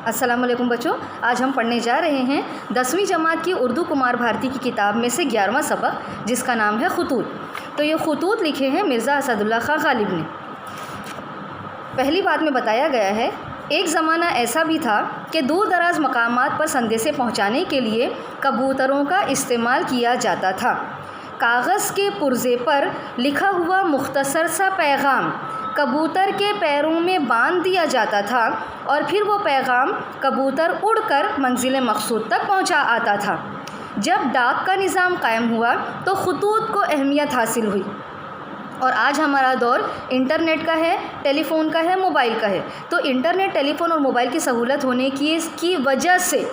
السلام علیکم بچوں، آج ہم پڑھنے جا رہے ہیں 10ویں جماعت کی اردو کمار بھارتی کی کتاب میں سے 11واں سبق، جس کا نام ہے خطوط۔ تو یہ خطوط لکھے ہیں مرزا اسد اللہ خان غالب نے۔ پہلی بات میں بتایا گیا ہے، ایک زمانہ ایسا بھی تھا کہ دور دراز مقامات پر سندیسے پہنچانے کے لیے کبوتروں کا استعمال کیا جاتا تھا۔ کاغذ کے پرزے پر لکھا ہوا مختصر سا پیغام کبوتر کے پیروں میں باندھ دیا جاتا تھا اور پھر وہ پیغام کبوتر اڑ کر منزل مقصود تک پہنچا آتا تھا۔ جب ڈاک کا نظام قائم ہوا تو خطوط کو اہمیت حاصل ہوئی، اور آج ہمارا دور انٹرنیٹ کا ہے، ٹیلی فون کا ہے، موبائل کا ہے۔ تو انٹرنیٹ، ٹیلی فون اور موبائل کی سہولت ہونے کی وجہ سے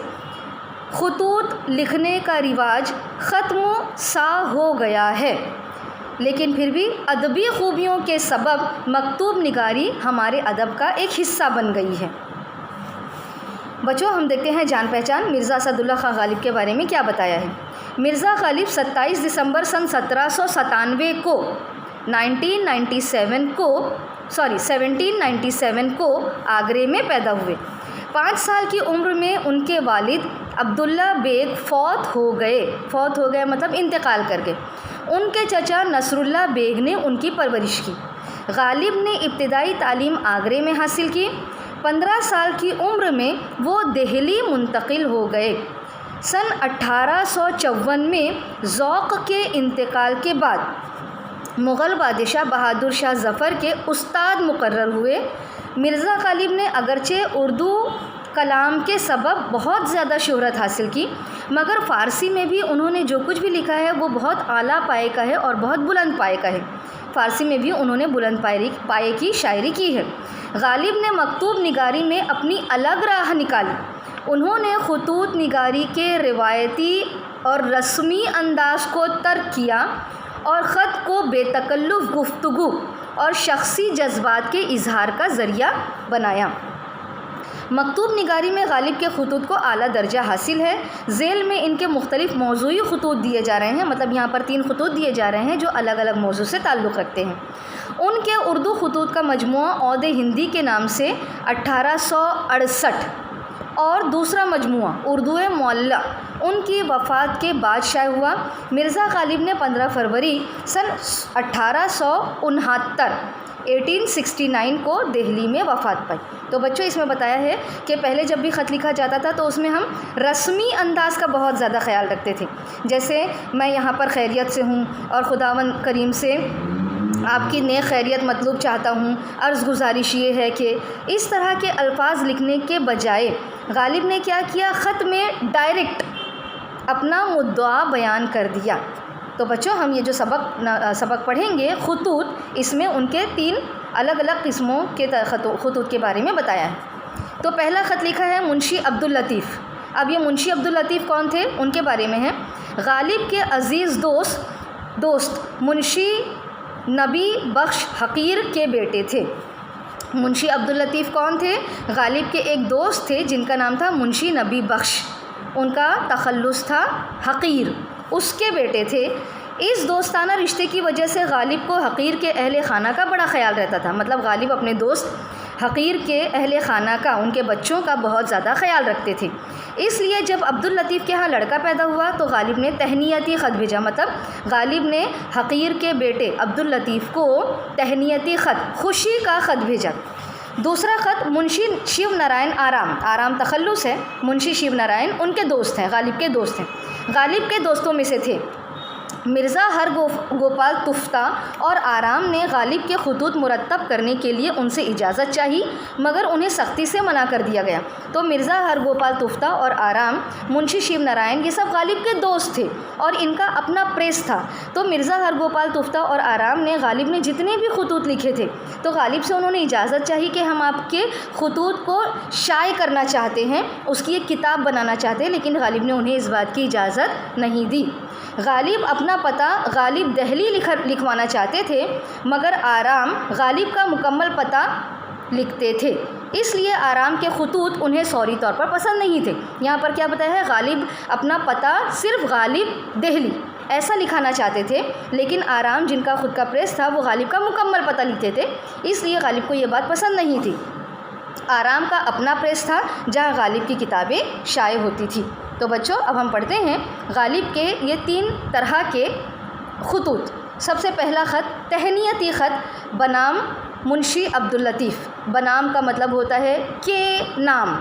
خطوط لکھنے کا رواج ختم سا ہو گیا ہے، لیکن پھر بھی ادبی خوبیوں کے سبب مکتوب نگاری ہمارے ادب کا ایک حصہ بن گئی ہے۔ بچوں، ہم دیکھتے ہیں جان پہچان مرزا اسد اللہ خان غالب کے بارے میں کیا بتایا ہے۔ مرزا غالب 27 دسمبر سن 1797 کو آگرے میں پیدا ہوئے۔ 5 سال کی عمر میں ان کے والد عبداللہ بیگ فوت ہو گئے مطلب انتقال کر گئے۔ ان کے چچا نصر اللہ بیگ نے ان کی پرورش کی۔ غالب نے ابتدائی تعلیم آگرے میں حاصل کی۔ 15 سال کی عمر میں وہ دہلی منتقل ہو گئے۔ سن 1854 میں ذوق کے انتقال کے بعد مغل بادشاہ بہادر شاہ ظفر کے استاد مقرر ہوئے۔ مرزا غالب نے اگرچہ اردو کلام کے سبب بہت زیادہ شہرت حاصل کی، مگر فارسی میں بھی انہوں نے جو کچھ بھی لکھا ہے وہ بہت اعلیٰ پائے کا ہے اور بہت بلند پائے کا ہے۔ فارسی میں بھی انہوں نے بلند پائے کی شاعری کی ہے۔ غالب نے مکتوب نگاری میں اپنی الگ راہ نکالی۔ انہوں نے خطوط نگاری کے روایتی اور رسمی انداز کو ترک کیا اور خط کو بے تکلف گفتگو اور شخصی جذبات کے اظہار کا ذریعہ بنایا۔ مکتوب نگاری میں غالب کے خطوط کو اعلیٰ درجہ حاصل ہے۔ ذیل میں ان کے مختلف موضوعی خطوط دیے جا رہے ہیں، مطلب یہاں پر 3 خطوط دیے جا رہے ہیں جو الگ الگ موضوع سے تعلق رکھتے ہیں۔ ان کے اردو خطوط کا مجموعہ عود ہندی کے نام سے 1868 اور دوسرا مجموعہ اردو معلیٰ ان کی وفات کے بعد شائع ہوا۔ مرزا غالب نے 15 فروری سن 1869 کو دہلی میں وفات پائی۔ تو بچوں، اس میں بتایا ہے کہ پہلے جب بھی خط لکھا جاتا تھا تو اس میں ہم رسمی انداز کا بہت زیادہ خیال رکھتے تھے، جیسے میں یہاں پر خیریت سے ہوں اور خداوند کریم سے آپ کی نیک خیریت مطلوب چاہتا ہوں، عرض گزارش یہ ہے کہ اس طرح کے الفاظ لکھنے کے بجائے غالب نے کیا کیا، خط میں ڈائریکٹ اپنا مدعا بیان کر دیا۔ تو بچوں، ہم یہ جو سبق پڑھیں گے خطوط، اس میں ان کے 3 الگ الگ قسموں کے خطوط کے بارے میں بتایا ہے۔ تو پہلا خط لکھا ہے منشی عبداللطیف۔ اب یہ منشی عبداللطیف کون تھے، ان کے بارے میں ہے۔ غالب کے عزیز دوست منشی نبی بخش حقیر کے بیٹے تھے۔ منشی عبداللطیف کون تھے؟ غالب کے ایک دوست تھے جن کا نام تھا منشی نبی بخش، ان کا تخلص تھا حقیر، اس کے بیٹے تھے۔ اس دوستانہ رشتے کی وجہ سے غالب کو حقیر کے اہل خانہ کا بڑا خیال رہتا تھا، مطلب غالب اپنے دوست حقیر کے اہل خانہ کا، ان کے بچوں کا بہت زیادہ خیال رکھتے تھے۔ اس لیے جب عبداللطیف کے ہاں لڑکا پیدا ہوا تو غالب نے تہنیتی خط بھیجا، مطلب غالب نے حقیر کے بیٹے عبداللطیف کو تہنیتی خط، خوشی کا خط بھیجا۔ دوسرا خط منشی شیو نارائن آرام تخلص ہے، منشی شیو نارائن ان کے دوست ہیں، غالب کے دوست ہیں۔ غالب کے دوستوں میں سے تھے مرزا ہر گوپال تفتہ اور آرام نے غالب کے خطوط مرتب کرنے کے لیے ان سے اجازت چاہی، مگر انہیں سختی سے منع کر دیا گیا۔ تو مرزا ہر گوپال تفتہ اور آرام، منشی شیو نارائن، یہ سب غالب کے دوست تھے اور ان کا اپنا پریس تھا۔ تو مرزا ہر گوپال تفتہ اور آرام نے غالب نے جتنے بھی خطوط لکھے تھے تو غالب سے انہوں نے اجازت چاہی کہ ہم آپ کے خطوط کو شائع کرنا چاہتے ہیں، اس کی ایک کتاب بنانا چاہتے ہیں، لیکن غالب نے انہیں اس بات کی اجازت نہیں دی۔ غالب اپنا پتہ غالب دہلی لکھوانا چاہتے تھے، مگر آرام غالب کا مکمل پتہ لکھتے تھے، اس لیے آرام کے خطوط انہیں فوری طور پر پسند نہیں تھے۔ یہاں پر کیا بتایا ہے، غالب اپنا پتہ صرف غالب دہلی ایسا لکھانا چاہتے تھے، لیکن آرام جن کا خود کا پریس تھا وہ غالب کا مکمل پتہ لکھتے تھے، اس لیے غالب کو یہ بات پسند نہیں تھی۔ آرام کا اپنا پریس تھا جہاں غالب کی کتابیں شائع ہوتی تھی۔ تو بچوں اب ہم پڑھتے ہیں غالب کے یہ 3 طرح کے خطوط۔ سب سے پہلا خط تہنیتی خط بنام منشی عبداللطیف۔ بنام کا مطلب ہوتا ہے کے نام،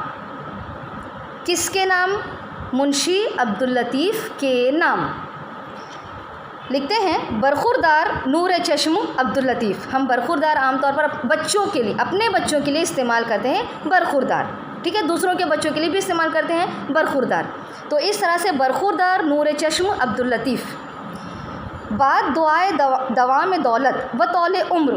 کس کے نام؟ منشی عبداللطیف کے نام۔ لکھتے ہیں برخوردار نور چشم عبداللطیف۔ ہم برخوردار عام طور پر بچوں کے لیے، اپنے بچوں کے لیے استعمال کرتے ہیں برخوردار، ٹھیک ہے، دوسروں کے بچوں کے لیے بھی استعمال کرتے ہیں برخوردار۔ تو اس طرح سے برخوردار نور چشم عبداللطیف۔ بعد دعائے دوام دولت و طول عمر۔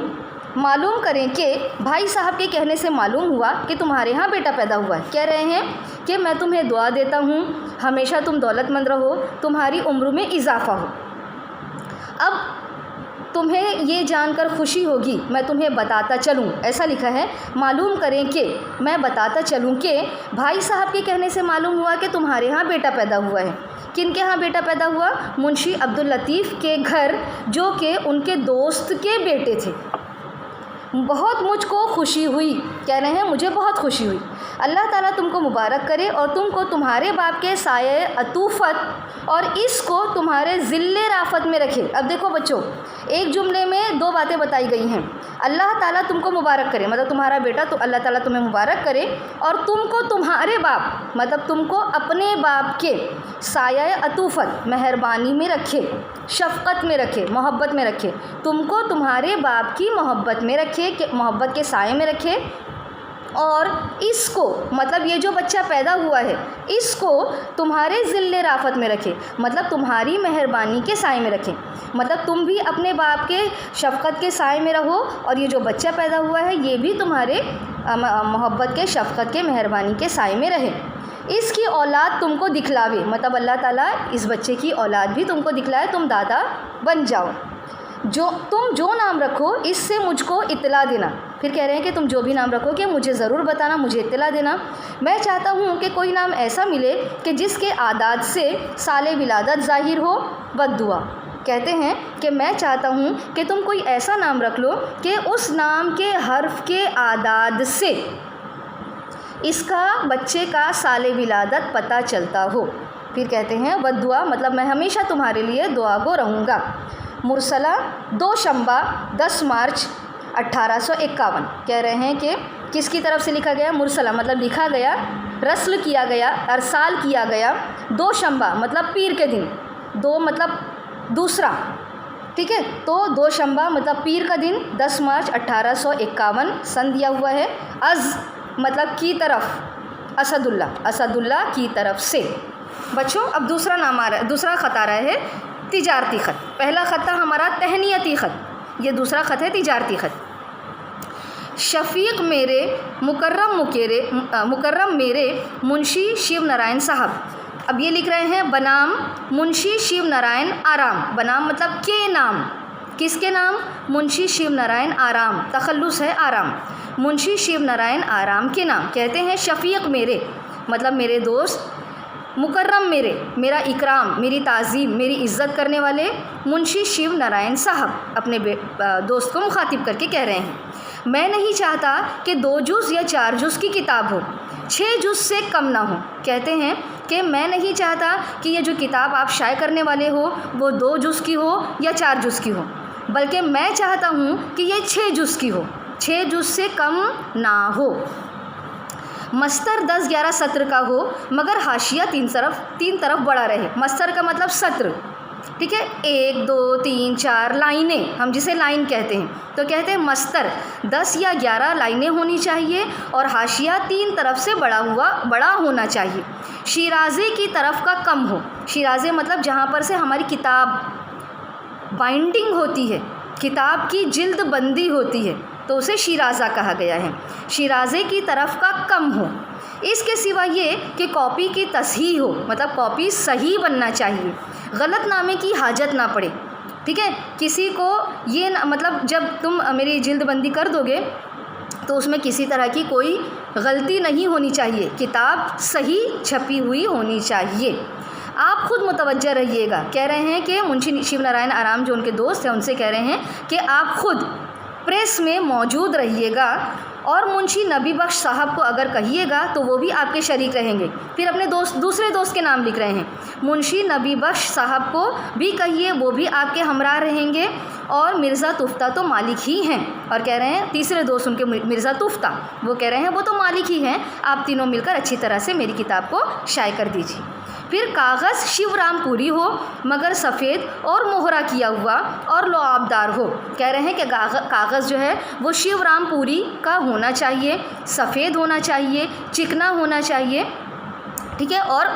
معلوم کریں کہ بھائی صاحب کے کہنے سے معلوم ہوا کہ تمہارے ہاں بیٹا پیدا ہوا ہے۔ کہہ رہے ہیں کہ میں تمہیں دعا دیتا ہوں ہمیشہ تم دولت مند رہو، تمہاری عمر میں اضافہ ہو۔ اب تمہیں یہ جان کر خوشی ہوگی، میں تمہیں بتاتا چلوں، ایسا لکھا ہے، معلوم کریں کہ میں بتاتا چلوں کہ بھائی صاحب کے کہنے سے معلوم ہوا کہ تمہارے ہاں بیٹا پیدا ہوا ہے۔ کن کے ہاں بیٹا پیدا ہوا؟ منشی عبداللطیف کے گھر، جو کہ ان کے دوست کے بیٹے تھے۔ بہت مجھ کو خوشی ہوئی، کہہ رہے ہیں مجھے بہت خوشی ہوئی۔ اللہ تعالیٰ تم کو مبارک کرے اور تم کو تمہارے باپ کے سایہ عطوفت اور اس کو تمہارے ذل رافت میں رکھے۔ اب دیکھو بچوں، ایک جملے میں 2 باتیں بتائی گئی ہیں۔ اللہ تعالیٰ تم کو مبارک کرے مطلب تمہارا بیٹا، تو اللہ تعالیٰ تمہیں مبارک کرے، اور تم کو تمہارے باپ مطلب تم کو اپنے باپ کے سایہ عطوفت مہربانی میں رکھے، شفقت میں رکھے، محبت میں رکھے، تم کو تمہارے باپ کی محبت میں رکھے، محبت کے سائے میں رکھے، اور اس کو مطلب یہ جو بچہ پیدا ہوا ہے اس کو تمہارے ذل رافت میں رکھے، مطلب تمہاری مہربانی کے سائے میں رکھے، مطلب تم بھی اپنے باپ کے شفقت کے سائے میں رہو، اور یہ جو بچہ پیدا ہوا ہے یہ بھی تمہارے محبت کے، شفقت کے، مہربانی کے سائے میں رہے۔ اس کی اولاد تم کو دکھلاوے، مطلب اللہ تعالیٰ اس بچے کی اولاد بھی تم کو دکھلائے، تم دادا بن جاؤ۔ تم جو نام رکھو اس سے مجھ کو اطلاع دینا۔ پھر کہہ رہے ہیں کہ تم جو بھی نام رکھو کہ مجھے ضرور بتانا، مجھے اطلاع دینا۔ میں چاہتا ہوں کہ کوئی نام ایسا ملے کہ جس کے اعداد سے سال ولادت ظاہر ہو، بد دعا۔ کہتے ہیں کہ میں چاہتا ہوں کہ تم کوئی ایسا نام رکھ لو کہ اس نام کے حرف کے اعداد سے اس کا بچے کا سال ولادت پتہ چلتا ہو۔ پھر کہتے ہیں بد دعا مطلب میں ہمیشہ تمہارے لیے دعا گو رہوں گا۔ مرسلہ 2 شنبہ 10 مارچ 1851۔ کہہ رہے ہیں کہ کس کی طرف سے لکھا گیا؟ مرسلہ مطلب لکھا گیا، رسل کیا گیا، ارسال کیا گیا 2 شنبہ مطلب پیر کے دن، 2 مطلب دوسرا، ٹھیک ہے، تو 2 شنبہ مطلب پیر کا دن 10 مارچ 1851 سن دیا ہوا ہے۔ از مطلب کی طرف، اسد اللہ کی طرف سے۔ بچوں اب دوسرا نام آ رہا ہے، دوسرا خط آ رہا ہے تجارتی خط۔ پہلا خط تھا ہمارا تہنیتی خط، یہ دوسرا خط ہے تجارتی خط۔ شفیق میرے مکرم میرے منشی شیو نارائن صاحب۔ اب یہ لکھ رہے ہیں بنام منشی شیو نارائن آرام۔ بنام مطلب کے نام، کس کے نام؟ منشی شیو نارائن آرام، تخلص ہے آرام، منشی شیو نارائن آرام کے نام۔ کہتے ہیں شفیق میرے مطلب میرے دوست، مکرم میرے، میرا اکرام، میری تعظیم، میری عزت کرنے والے منشی شیو نارائن صاحب اپنے دوست کو مخاطب کر کے کہہ رہے ہیں میں نہیں چاہتا کہ 2 جز یا 4 جز کی کتاب ہو، 6 جز سے کم نہ ہو۔ کہتے ہیں کہ میں نہیں چاہتا کہ یہ جو کتاب آپ شائع کرنے والے ہو وہ 2 جز کی ہو یا 4 جز کی ہو، بلکہ میں چاہتا ہوں کہ یہ 6 جز کی ہو، 6 جز سے کم نہ ہو۔ مستر 10-11 سطر کا ہو مگر حاشیہ 3 طرف بڑا رہے۔ مستر کا مطلب سطر، ٹھیک ہے، 1 2 3 4 لائنیں، ہم جسے لائن کہتے ہیں، تو کہتے ہیں مستر 10 یا 11 لائنیں ہونی چاہیے اور حاشیہ 3 طرف سے بڑا ہونا چاہیے۔ شیرازے کی طرف کا کم ہو۔ شیرازے مطلب جہاں پر سے ہماری کتاب بائنڈنگ ہوتی ہے، کتاب کی جلد بندی ہوتی ہے، تو اسے شیرازہ کہا گیا ہے۔ شیرازے کی طرف کا کم ہو۔ اس کے سوا یہ کہ کاپی کی تصحیح ہو، مطلب کاپی صحیح بننا چاہیے، غلط نامے کی حاجت نہ پڑے، ٹھیک ہے۔ کسی کو یہ مطلب جب تم میری جلد بندی کر دو گے تو اس میں کسی طرح کی کوئی غلطی نہیں ہونی چاہیے، کتاب صحیح چھپی ہوئی ہونی چاہیے۔ آپ خود متوجہ رہیے گا۔ کہہ رہے ہیں کہ منشی شیو نارائن آرام جو ان کے دوست ہیں ان سے کہہ رہے ہیں کہ آپ خود پریس میں موجود رہیے گا اور منشی نبی بخش صاحب کو اگر کہیے گا تو وہ بھی آپ کے شریک رہیں گے. پھر اپنے دوسرے دوست کے نام لکھ رہے ہیں. منشی نبی بخش صاحب کو بھی کہیے, وہ بھی آپ کے ہمراہ رہیں گے. اور مرزا تفتہ تو مالک ہی ہیں, اور کہہ رہے ہیں تیسرے دوست ان کے مرزا تفتہ, وہ کہہ رہے ہیں وہ تو مالک ہی ہیں, آپ تینوں مل کر اچھی طرح سے میری کتاب کو شائع کر دیجیے. پھر کاغذ شیو رام پوری ہو مگر سفید اور مہرہ کیا ہوا اور لعابدار ہو. کہہ رہے ہیں کہ کاغذ جو ہے وہ شیو رام پوری کا ہونا چاہیے, سفید ہونا چاہیے, چکنا ہونا چاہیے, ٹھیک ہے, اور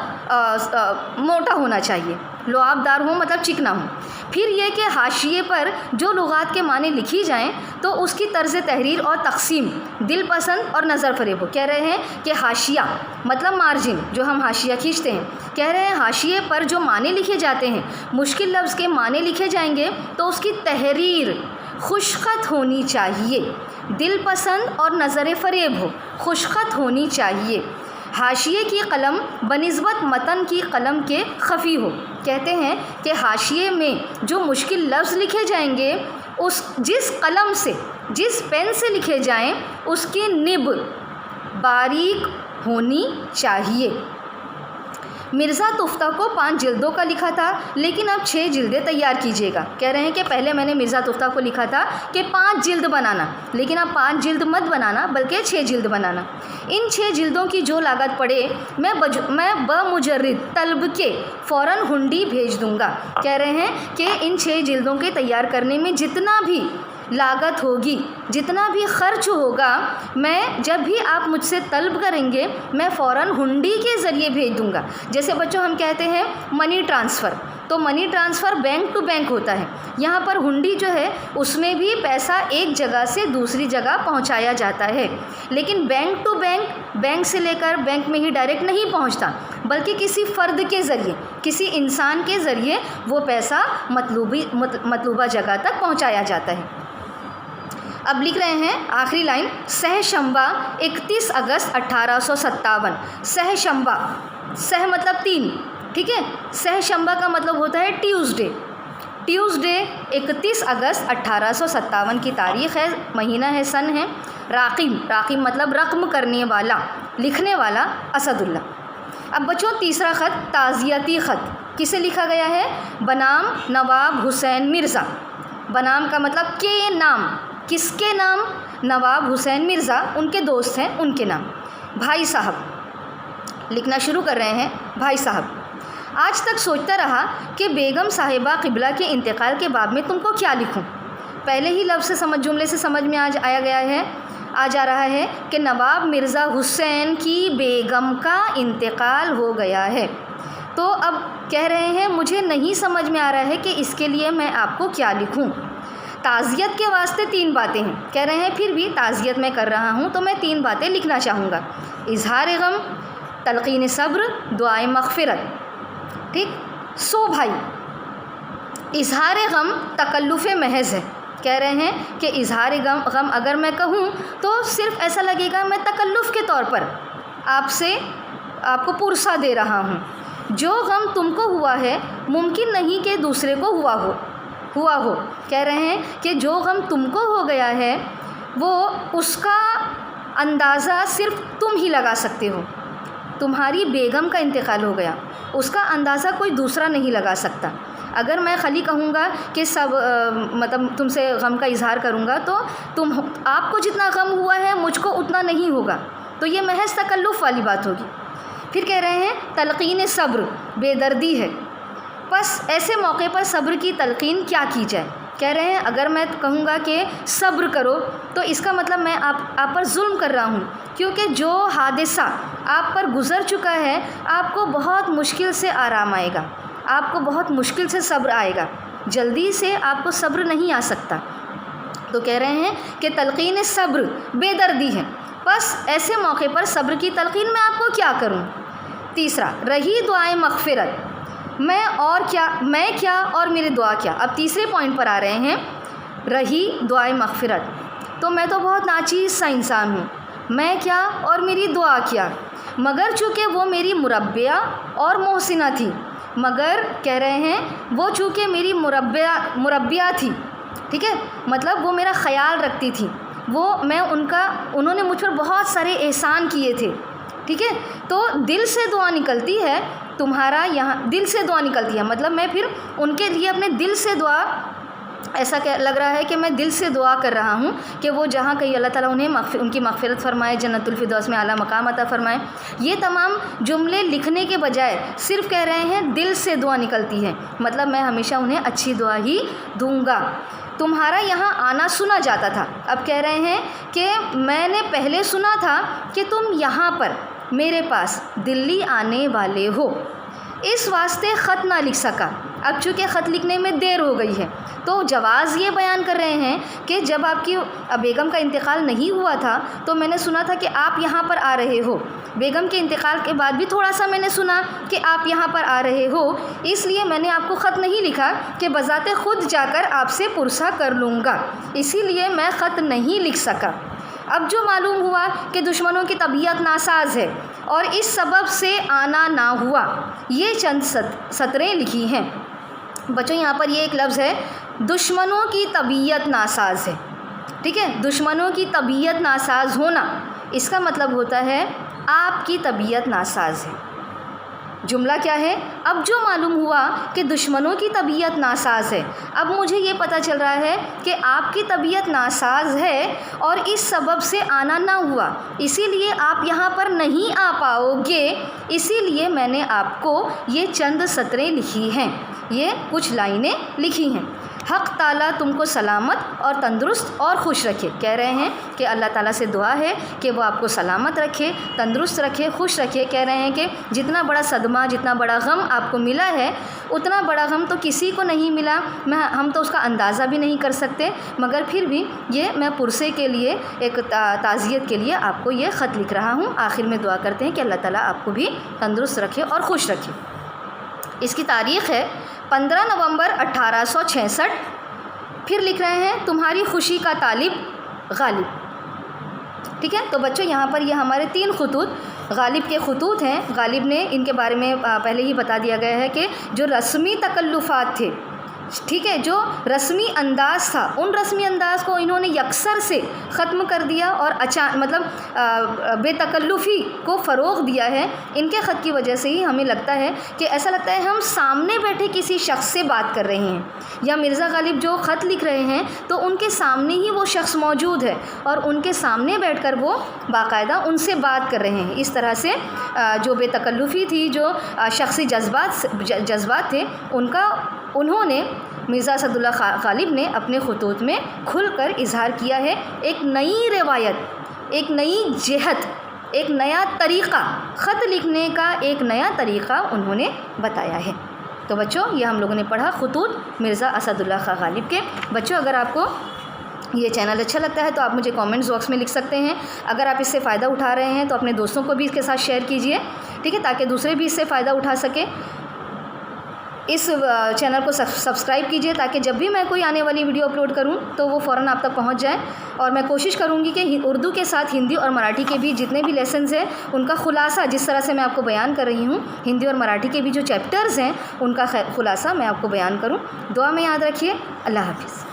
موٹا ہونا چاہیے. لعابدار ہو مطلب چکنا ہو. پھر یہ کہ حاشیے پر جو لغات کے معنی لکھی جائیں تو اس کی طرز تحریر اور تقسیم دل پسند اور نظر فریب ہو. کہہ رہے ہیں کہ حاشیہ مطلب مارجن, جو ہم حاشیہ کھینچتے ہیں. کہہ رہے ہیں حاشیے پر جو معنی لکھے جاتے ہیں, مشکل لفظ کے معنی لکھے جائیں گے تو اس کی تحریر خوشخط ہونی چاہیے, دل پسند اور نظر فریب ہو, خوشخط ہونی چاہیے. حاشیے کی قلم بنسبت متن کی قلم کے خفی ہو. کہتے ہیں کہ حاشیے میں جو مشکل لفظ لکھے جائیں گے جس قلم سے, جس پین سے لکھے جائیں اس کی نب باریک ہونی چاہیے. مرزا تفتہ کو 5 جلدوں کا لکھا تھا لیکن اب 6 جلدیں تیار کیجیے گا. کہہ رہے ہیں کہ پہلے میں نے مرزا تفتہ کو لکھا تھا کہ 5 جلد بنانا, لیکن اب 5 جلد مت بنانا بلکہ 6 جلد بنانا. ان 6 جلدوں کی جو لاگت پڑے میں بمجرد طلب کے فوراً ہنڈی بھیج دوں گا. کہہ رہے ہیں کہ ان 6 جلدوں کے تیار کرنے میں جتنا بھی لاگت ہوگی, جتنا بھی خرچ ہوگا, میں جب بھی آپ مجھ سے طلب کریں گے میں فوراً ہنڈی کے ذریعے بھیج دوں گا. جیسے بچوں ہم کہتے ہیں منی ٹرانسفر, تو money transfer bank to bank ہوتا ہے. یہاں پر ہنڈی جو ہے اس میں بھی پیسہ ایک جگہ سے دوسری جگہ پہنچایا جاتا ہے, لیکن بینک ٹو بینک, بینک سے لے کر بینک میں ہی ڈائریکٹ نہیں پہنچتا بلکہ کسی فرد کے ذریعے, کسی انسان کے ذریعے وہ پیسہ مطلوبہ جگہ تک پہنچایا جاتا ہے. اب لکھ رہے ہیں آخری لائن, سہ شنبہ 31 اگست 1857. سہ شنبہ, سہ مطلب 3, ٹھیک ہے, سہ شنبہ کا مطلب ہوتا ہے ٹیوزڈے. ٹیوزڈے 31 اگست 1857 کی تاریخ ہے, مہینہ ہے, سن ہے. راقم, راقم مطلب رقم کرنے والا, لکھنے والا اسد اللہ. اب بچوں تیسرا خط تعزیتی خط کسے لکھا گیا ہے؟ بنام نواب حسین مرزا. بنام کا مطلب کے نام, کس کے نام؟ نواب حسین مرزا, ان کے دوست ہیں, ان کے نام. بھائی صاحب, لکھنا شروع کر رہے ہیں. بھائی صاحب, آج تک سوچتا رہا کہ بیگم صاحبہ قبلہ کے انتقال کے باب میں تم کو کیا لکھوں. پہلے ہی لفظ سے جملے سے سمجھ میں آ جا رہا ہے کہ نواب مرزا حسین کی بیگم کا انتقال ہو گیا ہے. تو اب کہہ رہے ہیں مجھے نہیں سمجھ میں آ رہا ہے کہ اس کے لیے میں آپ کو کیا لکھوں. تعزیت کے واسطے 3 باتیں ہیں. کہہ رہے ہیں پھر بھی تعزیت میں کر رہا ہوں تو میں 3 باتیں لکھنا چاہوں گا. اظہار غم, تلقین صبر, دعائے مغفرت. ٹھیک. سو بھائی, اظہار غم تکلف محض ہے. کہہ رہے ہیں کہ اظہار غم اگر میں کہوں تو صرف ایسا لگے گا میں تکلف کے طور پر آپ کو پرسہ دے رہا ہوں. جو غم تم کو ہوا ہے ممکن نہیں کہ دوسرے کو ہوا ہو. کہہ رہے ہیں کہ جو غم تم کو ہو گیا ہے وہ اس کا اندازہ صرف تم ہی لگا سکتے ہو. تمہاری بیگم کا انتقال ہو گیا, اس کا اندازہ کوئی دوسرا نہیں لگا سکتا. اگر میں خالی کہوں گا کہ مطلب تم سے غم کا اظہار کروں گا تو آپ کو جتنا غم ہوا ہے مجھ کو اتنا نہیں ہوگا, تو یہ محض تکلف والی بات ہوگی. پھر کہہ رہے ہیں تلقین صبر, بے دردی ہے. بس ایسے موقع پر صبر کی تلقین کیا کی جائے. کہہ رہے ہیں اگر میں کہوں گا کہ صبر کرو تو اس کا مطلب میں آپ پر ظلم کر رہا ہوں, کیونکہ جو حادثہ آپ پر گزر چکا ہے آپ کو بہت مشکل سے آرام آئے گا, آپ کو بہت مشکل سے صبر آئے گا, جلدی سے آپ کو صبر نہیں آ سکتا. تو کہہ رہے ہیں کہ تلقین صبر بے دردی ہے. بس ایسے موقع پر صبر کی تلقین میں آپ کو کیا کروں. تیسرا, رہی دعائیں مغفرت, میں کیا اور میری دعا کیا. اب تیسرے پوائنٹ پر آ رہے ہیں, رہی دعائیں مغفرت. تو میں تو بہت ناچیز سا انسان ہوں, میں کیا اور میری دعا کیا. مگر چونکہ وہ میری مربیہ اور محسنہ تھی, مگر کہہ رہے ہیں وہ چونکہ میری مربیہ تھی, ٹھیک ہے, مطلب وہ میرا خیال رکھتی تھی, انہوں نے مجھ پر بہت سارے احسان کیے تھے، ٹھیک ہے، تو دل سے دعا نکلتی ہے تمہارا، یہاں دل سے دعا نکلتی ہے، مطلب میں پھر ان کے لیے اپنے دل سے دعا، ایسا لگ رہا ہے کہ میں دل سے دعا کر رہا ہوں کہ وہ جہاں کہیں اللہ تعالیٰ انہیں ان کی مغفرت فرمائے، جنت الفردوس میں اعلیٰ مقام عطا فرمائے۔ یہ تمام جملے لکھنے کے بجائے صرف کہہ رہے ہیں دل سے دعا نکلتی ہے، مطلب میں ہمیشہ انہیں اچھی دعا ہی دوں گا۔ تمہارا یہاں آنا سنا جاتا تھا، اب کہہ رہے ہیں کہ میں نے پہلے سنا تھا کہ تم یہاں پر میرے پاس دلی آنے والے ہو، اس واسطے خط نہ لکھ سکا۔ اب چونکہ خط لکھنے میں دیر ہو گئی ہے تو جواز یہ بیان کر رہے ہیں کہ جب آپ کی بیگم کا انتقال نہیں ہوا تھا تو میں نے سنا تھا کہ آپ یہاں پر آ رہے ہو، بیگم کے انتقال کے بعد بھی تھوڑا سا میں نے سنا کہ آپ یہاں پر آ رہے ہو، اس لیے میں نے آپ کو خط نہیں لکھا کہ بذات خود جا کر آپ سے پرسہ کر لوں گا، اسی لیے میں خط نہیں لکھ سکا۔ اب جو معلوم ہوا کہ دشمنوں کی طبیعت ناساز ہے اور اس سبب سے آنا نہ ہوا، یہ چند سطریں لکھی ہیں۔ بچوں یہاں پر یہ ایک لفظ ہے، دشمنوں کی طبیعت ناساز ہے، ٹھیک ہے، دشمنوں کی طبیعت ناساز ہونا، اس کا مطلب ہوتا ہے آپ کی طبیعت ناساز ہے۔ جملہ کیا ہے؟ اب جو معلوم ہوا کہ دشمنوں کی طبیعت ناساز ہے، اب مجھے یہ پتہ چل رہا ہے کہ آپ کی طبیعت ناساز ہے اور اس سبب سے آنا نہ ہوا، اسی لیے آپ یہاں پر نہیں آ پاؤ گے، اسی لیے میں نے آپ کو یہ چند سطریں لکھی ہیں، یہ کچھ لائنیں لکھی ہیں۔ حق تعالیٰ تم کو سلامت اور تندرست اور خوش رکھے، کہہ رہے ہیں کہ اللہ تعالیٰ سے دعا ہے کہ وہ آپ کو سلامت رکھے، تندرست رکھے، خوش رکھے۔ کہہ رہے ہیں کہ جتنا بڑا صدمہ، جتنا بڑا غم آپ کو ملا ہے، اتنا بڑا غم تو کسی کو نہیں ملا، ہم تو اس کا اندازہ بھی نہیں کر سکتے، مگر پھر بھی یہ میں پرسے کے لیے، ایک تعزیت کے لیے آپ کو یہ خط لکھ رہا ہوں۔ آخر میں دعا کرتے ہیں کہ اللہ تعالیٰ آپ کو بھی تندرست رکھے اور خوش رکھے۔ اس کی تاریخ ہے 15 نومبر 1866۔ پھر لکھ رہے ہیں تمہاری خوشی کا طالب غالب، ٹھیک ہے۔ تو بچوں یہاں پر یہ ہمارے 3 خطوط غالب کے خطوط ہیں۔ غالب نے ان کے بارے میں پہلے ہی بتا دیا گیا ہے کہ جو رسمی تکلفات تھے، ٹھیک ہے، جو رسمی انداز تھا، ان رسمی انداز کو انہوں نے یکسر سے ختم کر دیا اور مطلب بے تکلفی کو فروغ دیا ہے۔ ان کے خط کی وجہ سے ہی ہمیں لگتا ہے کہ ایسا لگتا ہے ہم سامنے بیٹھے کسی شخص سے بات کر رہے ہیں، یا مرزا غالب جو خط لکھ رہے ہیں تو ان کے سامنے ہی وہ شخص موجود ہے اور ان کے سامنے بیٹھ کر وہ باقاعدہ ان سے بات کر رہے ہیں۔ اس طرح سے جو بے تکلفی تھی، جو شخصی جذبات تھے، انہوں نے مرزا اسد اللہ غالب نے اپنے خطوط میں کھل کر اظہار کیا ہے، ایک نئی روایت، ایک نئی جہت، ایک نیا طریقہ، خط لکھنے کا ایک نیا طریقہ انہوں نے بتایا ہے۔ تو بچوں یہ ہم لوگوں نے پڑھا خطوط مرزا اسد اللہ خان غالب کے۔ بچوں اگر آپ کو یہ چینل اچھا لگتا ہے تو آپ مجھے کامنٹس باکس میں لکھ سکتے ہیں۔ اگر آپ اس سے فائدہ اٹھا رہے ہیں تو اپنے دوستوں کو بھی اس کے ساتھ شیئر کیجئے، ٹھیک ہے، تاکہ دوسرے بھی اس سے فائدہ اٹھا سکیں۔ اس چینل کو سبسکرائب کیجئے تاکہ جب بھی میں کوئی آنے والی ویڈیو اپلوڈ کروں تو وہ فوراً آپ تک پہنچ جائے، اور میں کوشش کروں گی کہ اردو کے ساتھ ہندی اور مراٹھی کے بھی جتنے بھی لیسنز ہیں ان کا خلاصہ، جس طرح سے میں آپ کو بیان کر رہی ہوں، ہندی اور مراٹھی کے بھی جو چیپٹرز ہیں ان کا خلاصہ میں آپ کو بیان کروں۔ دعا میں یاد رکھیے۔ اللہ حافظ۔